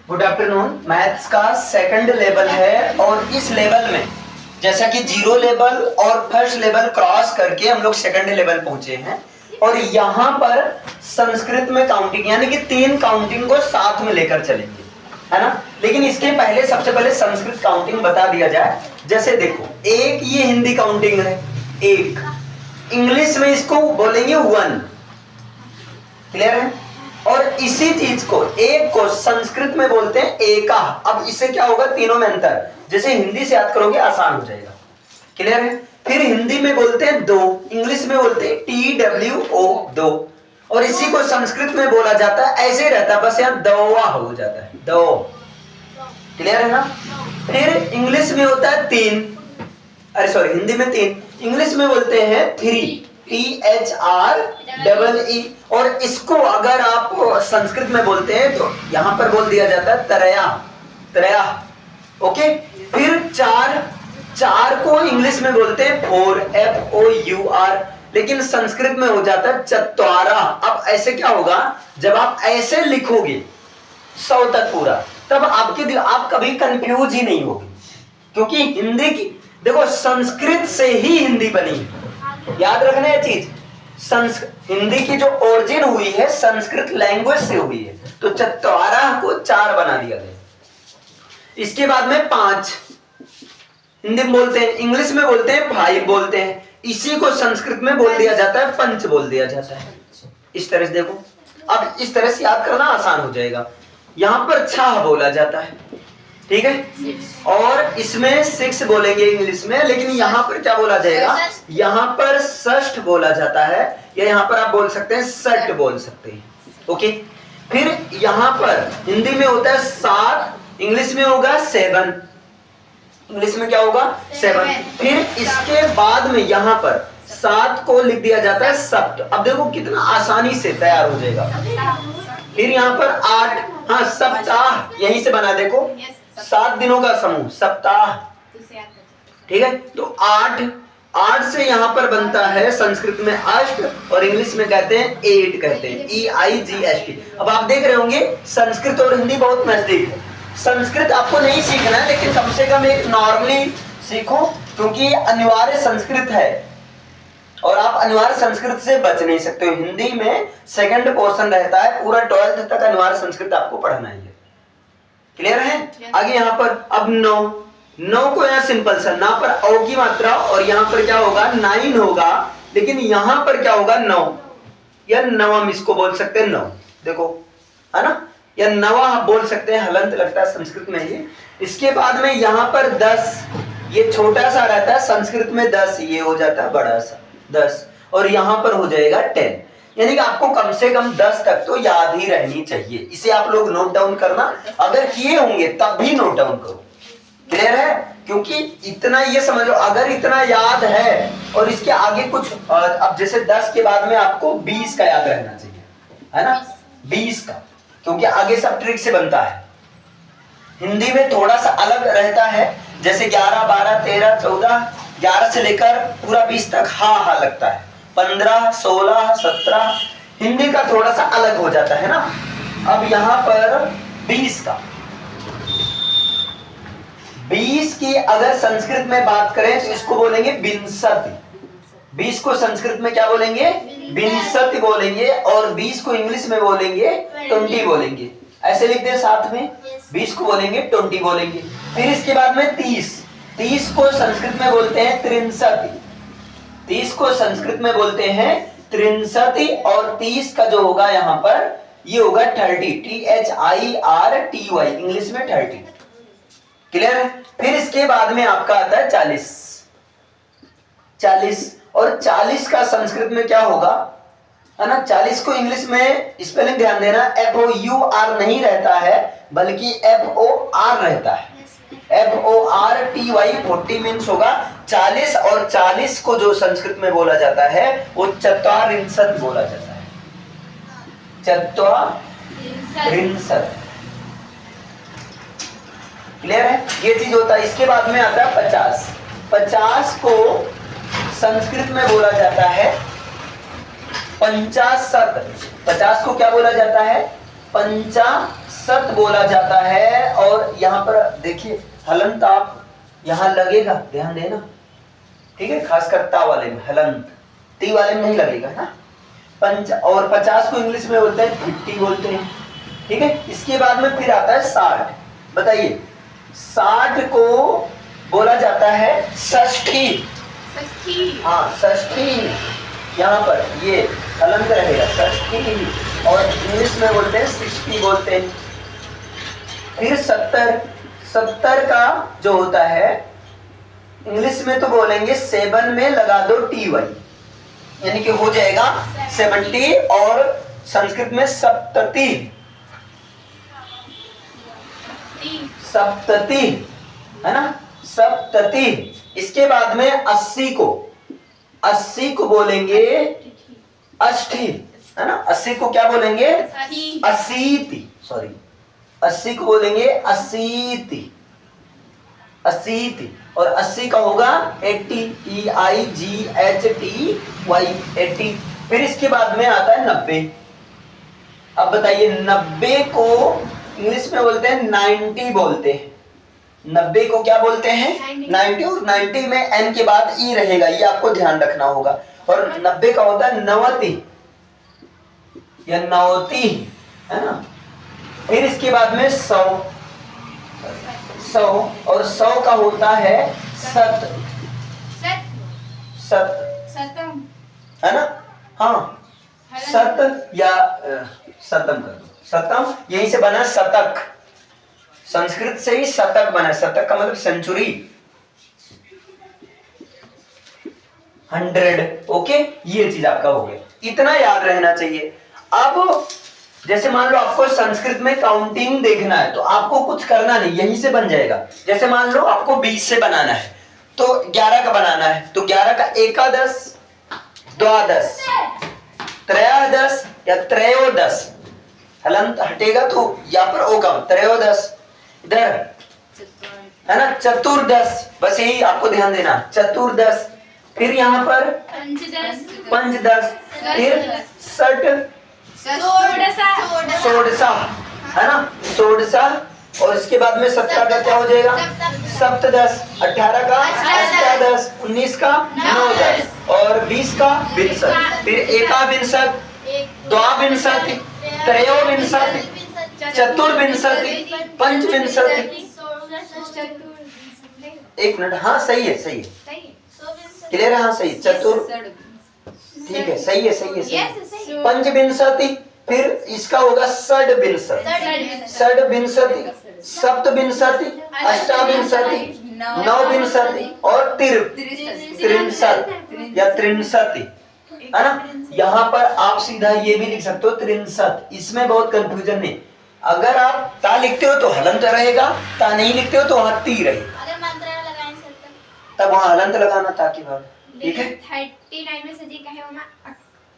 Good afternoon. Maths का second level है और इस लेवल में जैसा कि जीरो लेवल और फर्स्ट लेवल क्रॉस करके हम लोग सेकंड लेवल पहुंचे हैं और यहाँ पर संस्कृत में काउंटिंग यानी कि 3 काउंटिंग को साथ में लेकर चलेंगे, है ना। लेकिन इसके पहले सबसे पहले संस्कृत काउंटिंग बता दिया जाए। जैसे देखो, एक ये हिंदी काउंटिंग है, एक इंग्लिश में इसको बोलेंगे 1, क्लियर है। और इसी चीज को एक को संस्कृत में बोलते हैं एका। अब इससे क्या होगा, तीनों में अंतर, जैसे हिंदी से याद करोगे आसान हो जाएगा, क्लियर है। फिर हिंदी में बोलते हैं 2, इंग्लिश में बोलते हैं TWO 2, और इसी को संस्कृत में बोला जाता है, ऐसे रहता है, बस यहाँ दवा हो जाता है, दो, क्लियर है ना। फिर इंग्लिश में होता है 3, अरे सॉरी हिंदी में 3, इंग्लिश में बोलते हैं 3, THREE, और इसको अगर आप संस्कृत में बोलते हैं तो यहां पर बोल दिया जाता है त्रया, त्रया, ओके। फिर 4 को इंग्लिश में बोलते हैं 4, FOUR, लेकिन संस्कृत में हो जाता है चत्वारा। अब ऐसे क्या होगा, जब आप ऐसे लिखोगे 100 तक पूरा, तब आप कभी कंफ्यूज ही नहीं होगी, क्योंकि हिंदी की देखो संस्कृत से ही हिंदी बनी है, याद रखना ये चीज। हिंदी की जो ओरिजिन हुई है संस्कृत लैंग्वेज से हुई है, तो चत्वारा को 4 बना दिया गया। इसके बाद में 5 हिंदी में बोलते हैं, इंग्लिश में बोलते हैं 5 बोलते हैं, इसी को संस्कृत में बोल दिया जाता है पंच बोल दिया जाता है। इस तरह से देखो, अब इस तरह से याद करना आसान हो जाएगा। यहां पर 6 बोला जाता है, ठीक है, और इसमें 6 बोलेंगे इंग्लिश में, लेकिन यहां पर क्या बोला जाएगा, यहां पर षष्ठ बोला जाता है, या यहां पर आप बोल सकते हैं सट बोल सकते हैं, ओके। फिर यहां पर हिंदी में होता है 7, इंग्लिश में होगा 7, इंग्लिश में क्या होगा 7। फिर इसके बाद में यहां पर 7 को लिख दिया जाता है सप्त। अब देखो कितना आसानी से तैयार हो जाएगा। फिर यहाँ पर 8, हाँ सप्ताह, यहीं से बना देखो, 7 दिनों का समूह सप्ताह, ठीक है। तो 8 से यहाँ पर बनता है संस्कृत में अष्ट, और इंग्लिश में कहते हैं 8 कहते हैं, EIGHT। अब आप देख रहे होंगे संस्कृत और हिंदी बहुत नजदीक है। संस्कृत आपको नहीं सीखना है, लेकिन कम से कम एक नॉर्मली सीखो, क्योंकि अनिवार्य संस्कृत है और आप अनिवार्य संस्कृत से बच नहीं सकते हो। हिंदी में सेकंड पोर्शन रहता है, पूरा 12th तक अनिवार्य संस्कृत आपको पढ़ना है, क्लियर है। आगे यहाँ पर अब 9 को यहाँ सिंपल सा, ना पर औ की मात्रा, और यहाँ पर क्या होगा 9 होगा, लेकिन यहाँ पर क्या होगा 9, या नवम इसको बोल सकते हैं 9, देखो है ना, या नवा आप बोल सकते हैं, हलंत लगता है संस्कृत में ये। इसके बाद में यहाँ पर 10, ये छोटा सा रहता है संस्कृत में 10, ये हो जाता है बड़ा सा 10, और यहाँ पर हो जाएगा 10, यानी कि आपको कम से कम 10 तक तो याद ही रहनी चाहिए। इसे आप लोग नोट डाउन करना, अगर किए होंगे तब भी नोट डाउन करो, क्लियर है। क्योंकि इतना ये समझो, अगर इतना याद है और इसके आगे कुछ, अब जैसे 10 के बाद में आपको 20 का याद रहना चाहिए, है ना, 20 का, क्योंकि आगे सब ट्रिक से बनता है। हिंदी में थोड़ा सा अलग रहता है, जैसे 11, 12, 13, 14, 11 से लेकर पूरा 20 तक हा लगता है, 15, 16, 17, हिंदी का थोड़ा सा अलग हो जाता है ना। अब यहाँ पर 20 का, 20 की अगर संस्कृत में बात करें तो इसको बोलेंगे विंशति। 20 को संस्कृत में क्या बोलेंगे, विंशति बोलेंगे, और 20 को इंग्लिश में बोलेंगे 20 बोलेंगे, ऐसे लिख दे साथ में, 20 को बोलेंगे 20 बोलेंगे। फिर इसके बाद में 30 को संस्कृत में बोलते हैं त्रिंशति, 30 को संस्कृत में बोलते हैं त्रिंशति, और 30 का जो होगा यहाँ पर ये होगा 30, THIRTY, इंग्लिश में 30, क्लियर है। फिर इसके बाद में आपका आता है 40, और 40 का संस्कृत में क्या होगा, है ना। 40 को इंग्लिश में स्पेलिंग ध्यान देना, FOUR नहीं रहता है, बल्कि FOR रहता है, FORTY, 40 मीन्स होगा 40, और 40 को जो संस्कृत में बोला जाता है वो चत्वारिंशत् बोला जाता है, चत्वारिंशत्, क्लियर है, ये चीज होता है। इसके बाद में आता है 50 को संस्कृत में बोला जाता है पंचाशत। 50 को क्या बोला जाता है, पंचाशत। सत बोला जाता है। और यहाँ पर देखिए हलंत आप यहाँ लगेगा, ध्यान देना, ठीक है, खासकर ता वाले में हलंत, ती वाले में नहीं लगेगा ना। पंच और 50 को इंग्लिश में बोलते हैं 50 बोलते हैं, ठीक है। इसके बाद में फिर आता है 60। बताइए 60 को बोला जाता है षष्ठी। हाँ षष्ठी, यहाँ पर ये हलंत रहेगा षष्ठी, और इंग्लिश में बोलते हैं 60 बोलते हैं। फिर 70, 70 का जो होता है इंग्लिश में तो बोलेंगे 7 में लगा दो TY, यानी कि हो जाएगा 70, और संस्कृत में सप्तति, सप्तति है ना, सप्तति। इसके बाद में 80 को बोलेंगे अष्ठी, है ना। 80 को क्या बोलेंगे, अशीति, सॉरी 80 को बोलेंगे अशीति, अशीति। और 80 का होगा 80, EIGHTY, 80। फिर इसके बाद में आता है 90। अब बताइए 90 को इंग्लिश में बोलते हैं 90 बोलते हैं। 90 को क्या बोलते हैं, 90। और 90 में N के बाद E रहेगा, ये आपको ध्यान रखना होगा। और 90 का होता है 90 या 90, है ना। फिर इसके बाद में 100, और 100 का होता है सत, है ना। हाँ सत या सतम कर दो, सतम यहीं से बना शतक, संस्कृत से ही शतक बना। शतक का मतलब सेंचुरी, 100। ओके, ये चीज आपका हो गया, इतना याद रहना चाहिए। अब जैसे मान लो आपको संस्कृत में काउंटिंग देखना है, तो आपको कुछ करना नहीं, यहीं से बन जाएगा। जैसे मान लो आपको 20 से बनाना है, तो 11 का बनाना है, तो 11 का एकादश, द्वादश, त्रयोदश या त्रयोदश, हलंत हटेगा तो यहाँ पर होगा त्रयोदश, इधर है ना चतुर्दश, बस यही आपको ध्यान देना, चतुर्दश। फिर यहाँ पर पंचदश, फिर षट, षोडशा, है ना, षोडशा। और इसके बाद में 17 का क्या हो जाएगा, सप्तदश, 18 का अष्टादश, 19 का नवदश, और 20 का विंशति। फिर एकाविंशति, द्वाविंशति, त्रयोविंशति, चतुर्विंशति, पंचविंशति। एक मिनट, हाँ सही है, सही है, क्लियर है, हाँ सही, चतुर, ठीक है, सही है, सही है। पंचविंशति, फिर इसका होगा षड्विंशति, षड्विंशति, सप्तविंशति, अष्टाविंशति, नवविंशति और त्रिंशत् या त्रिंशति, है ना। यहाँ पर आप सीधा ये भी लिख सकते हो त्रिंशत्, इसमें बहुत कंफ्यूजन नहीं। अगर आप ता लिखते हो तो हलंत रहेगा, ता नहीं लिखते हो तो वहाँ ती रहेगा, तब वहाँ हलंत लगाना ताकि भाग, ठीक है। 39 में सजी का है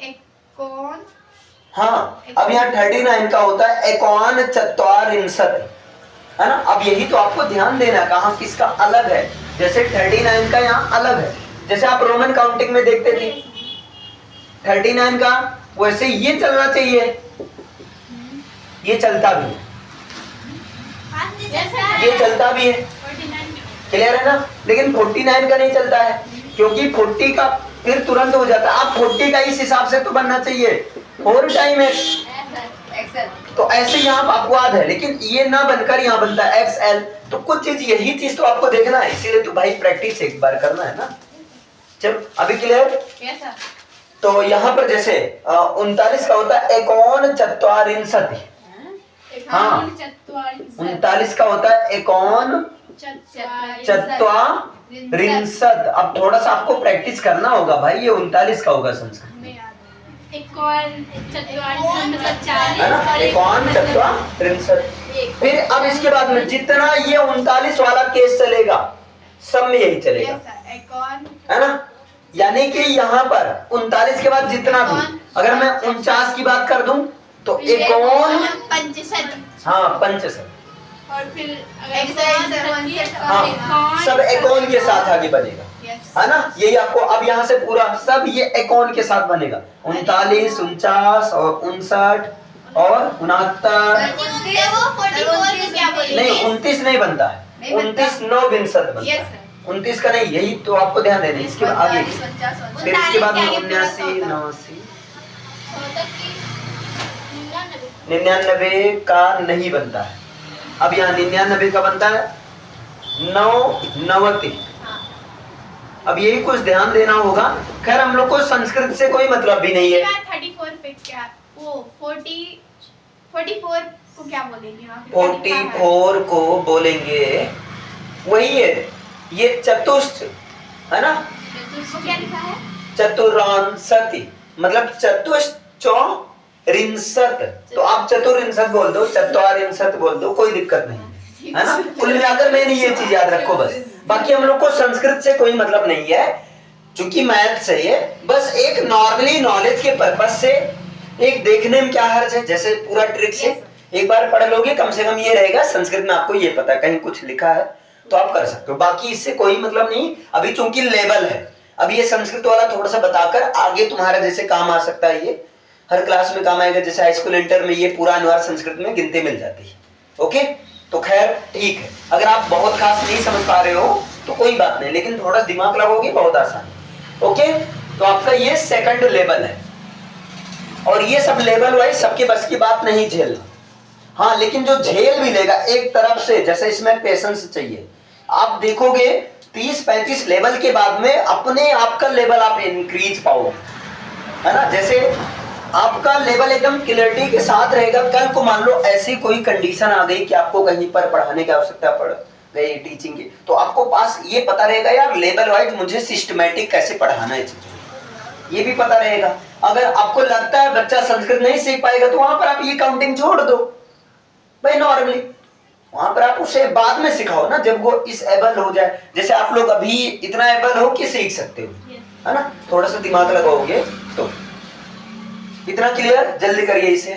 एकोन। हाँ, अब यहाँ 39 का होता है एकोन चत्वारिंशत्, है ना। अब यही तो आपको ध्यान देना है, कहाँ किसका अलग है। जैसे 39 का यहाँ अलग है, जैसे आप रोमन काउंटिंग में देखते थे 39 का, वैसे ये चलना चाहिए, ये चलता भी है, ये चलता भी है, क्लियर है ना। लेकिन 49 का नहीं चलता है, क्योंकि 40 का फिर तुरंत हो जाता है। आप 40 का इस हिसाब से तो बनना चाहिए 4 टाइम एक्स, तो ऐसे यहाँ अपवाद है, लेकिन ये ना बनकर यहाँ बनता है XL। तो कुछ चीज, यही चीज तो आपको देखना है, इसीलिए तो भाई प्रैक्टिस एक बार करना है ना। चलो अभी क्लियर। तो यहाँ पर जैसे 39 का होता है एकोन चत्वारिंशति, हाँ 39 का होता है एकोन चत्वारिंशत्। अब थोड़ा सा आपको प्रैक्टिस करना होगा भाई, ये 39 का होगा संस्कृत में, है ना, एकोन चत्वारिंशत्। फिर अब इसके बाद में जितना ये 39 वाला केस चलेगा, सब में यही चलेगा, है ना। यानी कि यहाँ पर 39 के बाद जितना भी, अगर मैं 49 की बात कर दूं तो एकोन, हाँ पंचशत, और फिर हाँ सब एकोन के साथ आगे बनेगा, है ना। यही आपको अब यहाँ से पूरा सब ये एकोन के साथ बनेगा, 39, 49 और 59 और 69, नहीं, yes. 29 नहीं बनता है, नहीं बनता। 29 9 विंसत बनता Yes, है, sir. 29 का नहीं, यही तो आपको ध्यान देना है। इसके बाद आगे फिर इसके बाद में 79 89 99 का नहीं बनता है। अब यहाँ 99 का बनता है 99। अब यही कुछ ध्यान देना होगा। खैर हम लोग को संस्कृत से कोई मतलब भी नहीं है। 34 पे क्या वो 44 को क्या बोलेंगे वहाँ पे? 44 को बोलेंगे वही है, ये चतुष्ट है ना, उसको क्या लिखा है? चतुरांशति मतलब चतुश्चौरिंशत। तो आप चतुरिंशत बोल दो, चतुरिंशत बोल दो, कोई दिक्कत नहीं है ना। कुल मिलाकर मैंने ये चीज याद रखो बस। बाकी हम लोग को संस्कृत से कोई मतलब नहीं है, क्योंकि मैथ से है, बस एक नॉर्मली नॉलेज के पर्पस से, एक देखने में क्या हर्ज है, जैसे पूरा ट्रिक से एक बार पढ़ लोगे, कम से कम ये रहेगा संस्कृत में आपको ये पता है, कहीं कुछ लिखा है तो आप कर सकते हो। बाकी इससे कोई मतलब नहीं। अभी चूंकि लेवल है, अब ये संस्कृत वाला थोड़ा सा बताकर आगे तुम्हारा जैसे काम आ सकता है, ये हर क्लास में काम आएगा। जैसे हाई स्कूल इंटर में ये पूरा अनुवाद संस्कृत में गिनती मिल जाती है। ओके, तो खैर ठीक है। अगर आप बहुत खास नहीं समझ पा रहे हो तो कोई बात नहीं, लेकिन थोड़ा दिमाग लगाओगे बहुत आसान। ओके, तो आपका ये सेकंड लेवल है, और ये सब लेवल वाइज सबके बस की बात नहीं झेलना। हाँ, लेकिन जो झेल भी लेगा एक तरफ से, जैसे इसमें पेशेंस चाहिए। आप देखोगे 30-35 लेवल के बाद में अपने आप का लेवल आप इंक्रीज पाओगे, है ना। जैसे आपका लेवल एकदम क्लियरिटी के साथ रहेगा। कल को मान लो ऐसी कोई कंडीशन आ गई कि आपको कहीं पर पढ़ाने की आवश्यकता पड़ गई टीचिंग की, तो आपको पास ये पता रहेगा यार लेवल वाइज मुझे सिस्टमैटिक कैसे पढ़ाना है, ये भी पता रहेगा। अगर आपको लगता है बच्चा संस्कृत नहीं सीख पाएगा तो वहां पर आप ये काउंटिंग छोड़ दो भाई, नॉर्मली वहां पर आप उसे बाद में सिखाओ ना, जब वो इस एबल हो जाए। जैसे आप लोग अभी इतना एबल हो कि सीख सकते हो, है ना, थोड़ा सा दिमाग लगाओगे तो। इतना क्लियर, जल्दी करिए इसे।